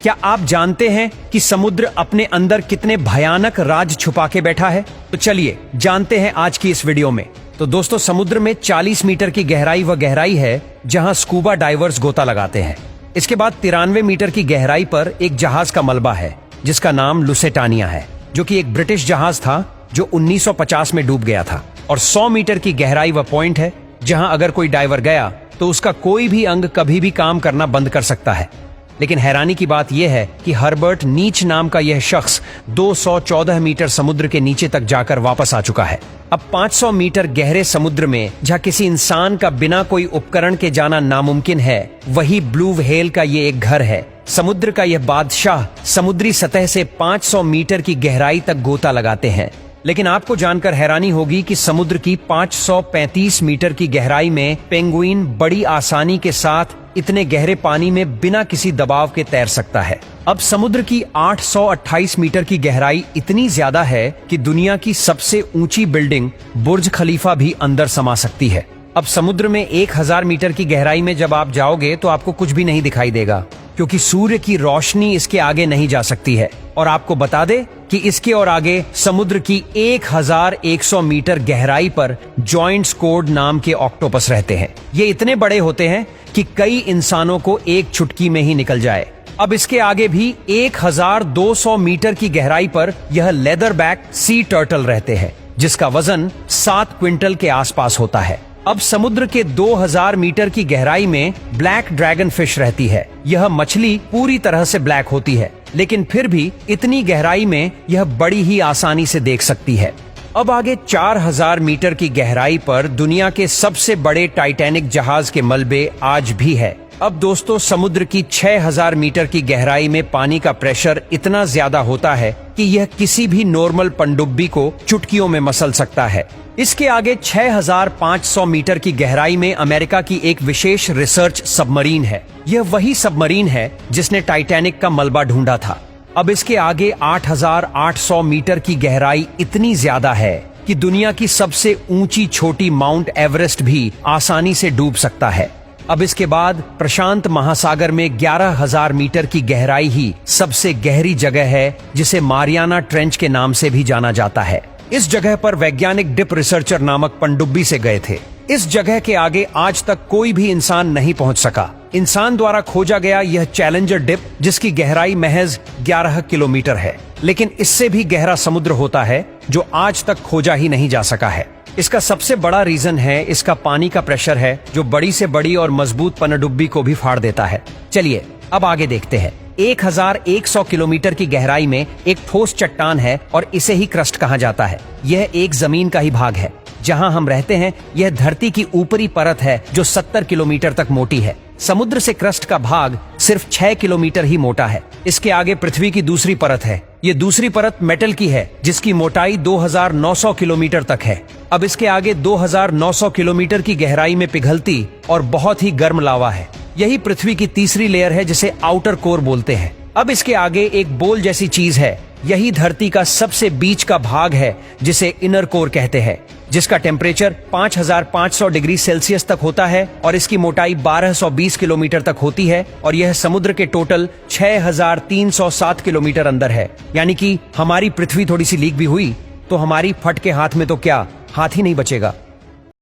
क्या आप जानते हैं कि समुद्र अपने अंदर कितने भयानक राज छुपा के बैठा है? तो चलिए जानते हैं आज की इस वीडियो में। तो दोस्तों, समुद्र में 40 मीटर की गहराई है जहां स्कूबा डाइवर्स गोता लगाते हैं। इसके बाद 93 मीटर की गहराई पर एक जहाज का मलबा है जिसका नाम लुसेटानिया है, जो कि एक ब्रिटिश जहाज था जो 1950 में डूब गया था। और 100 मीटर की गहराई वह पॉइंट है जहां अगर कोई डाइवर गया तो उसका कोई भी अंग कभी भी काम करना बंद कर सकता है। लेकिन हैरानी की बात यह है कि हर्बर्ट नीच नाम का यह शख्स 214 मीटर समुद्र के नीचे तक जाकर वापस आ चुका है। अब 500 मीटर गहरे समुद्र में जहां किसी इंसान का बिना कोई उपकरण के जाना नामुमकिन है, वही ब्लू व्हेल का ये एक घर है। समुद्र का यह बादशाह समुद्री सतह से 500 मीटर की गहराई तक गोता लगाते हैं। लेकिन आपको जानकर हैरानी होगी कि समुद्र की 535 मीटर की गहराई में पेंगुइन बड़ी आसानी के साथ इतने गहरे पानी में बिना किसी दबाव के तैर सकता है। अब समुद्र की 828 मीटर की गहराई इतनी ज्यादा है कि दुनिया की सबसे ऊंची बिल्डिंग बुर्ज खलीफा भी अंदर समा सकती है। अब समुद्र में 1000 मीटर की गहराई में जब आप जाओगे तो आपको कुछ भी नहीं दिखाई देगा, क्योंकि सूर्य की रोशनी इसके आगे नहीं जा सकती है। और आपको बता दे कि इसके और आगे समुद्र की 1100 मीटर गहराई पर जॉइंट स्क्वॉड नाम के ऑक्टोपस रहते हैं। ये इतने बड़े होते हैं कि कई इंसानों को एक चुटकी में ही निकल जाए। अब इसके आगे भी 1200 मीटर की गहराई पर यह लेदर बैक सी टर्टल रहते हैं, जिसका वजन 7 क्विंटल के आसपास होता है। अब समुद्र के 2000 मीटर की गहराई में ब्लैक ड्रैगन फिश रहती है। यह मछली पूरी तरह से ब्लैक होती है, लेकिन फिर भी इतनी गहराई में यह बड़ी ही आसानी से देख सकती है। अब आगे 4000 मीटर की गहराई पर दुनिया के सबसे बड़े टाइटैनिक जहाज के मलबे आज भी है। अब दोस्तों, समुद्र की 6000 मीटर की गहराई में पानी का प्रेशर इतना ज्यादा होता है कि यह किसी भी नॉर्मल पनडुब्बी को चुटकियों में मसल सकता है। इसके आगे 6500 मीटर की गहराई में अमेरिका की एक विशेष रिसर्च सबमरीन है। यह वही सबमरीन है जिसने टाइटैनिक का मलबा ढूंढा था। अब इसके आगे 8800 मीटर की गहराई इतनी ज्यादा है कि दुनिया की सबसे ऊंची छोटी माउंट एवरेस्ट भी आसानी से डूब सकता है। अब इसके बाद प्रशांत महासागर में 11000 मीटर की गहराई ही सबसे गहरी जगह है, जिसे मारियाना ट्रेंच के नाम से भी जाना जाता है। इस जगह पर वैज्ञानिक डिप रिसर्चर नामक पनडुब्बी से गए थे। इस जगह के आगे आज तक कोई भी इंसान नहीं पहुंच सका। इंसान द्वारा खोजा गया यह चैलेंजर डिप, जिसकी गहराई महज 11 किलोमीटर है, लेकिन इससे भी गहरा समुद्र होता है जो आज तक खोजा ही नहीं जा सका है। इसका सबसे बड़ा रीजन है इसका पानी का प्रेशर है, जो बड़ी से बड़ी और मजबूत पनडुब्बी को भी फाड़ देता है। चलिए अब आगे देखते हैं। 1100 किलोमीटर की गहराई में एक ठोस चट्टान है और इसे ही क्रस्ट कहा जाता है। यह एक जमीन का ही भाग है। जहां हम रहते हैं यह धरती की ऊपरी परत है जो 70 किलोमीटर तक मोटी है। समुद्र से क्रस्ट का भाग सिर्फ 6 किलोमीटर ही मोटा है। इसके आगे पृथ्वी की दूसरी परत है। ये दूसरी परत मेटल की है, जिसकी मोटाई 2900 किलोमीटर तक है। अब इसके आगे 2900 किलोमीटर की गहराई में पिघलती और बहुत ही गर्म लावा है। यही पृथ्वी की तीसरी लेयर है, जिसे आउटर कोर बोलते हैं। अब इसके आगे एक बोल जैसी चीज है। यही धरती का सबसे बीच का भाग है, जिसे इनर कोर कहते हैं, जिसका टेम्परेचर 5500 डिग्री सेल्सियस तक होता है और इसकी मोटाई 1220 किलोमीटर तक होती है। और यह समुद्र के टोटल 6307 किलोमीटर अंदर है। यानी कि हमारी पृथ्वी थोड़ी सी लीक भी हुई तो हमारी फट के हाथ में तो क्या, हाथ ही नहीं बचेगा।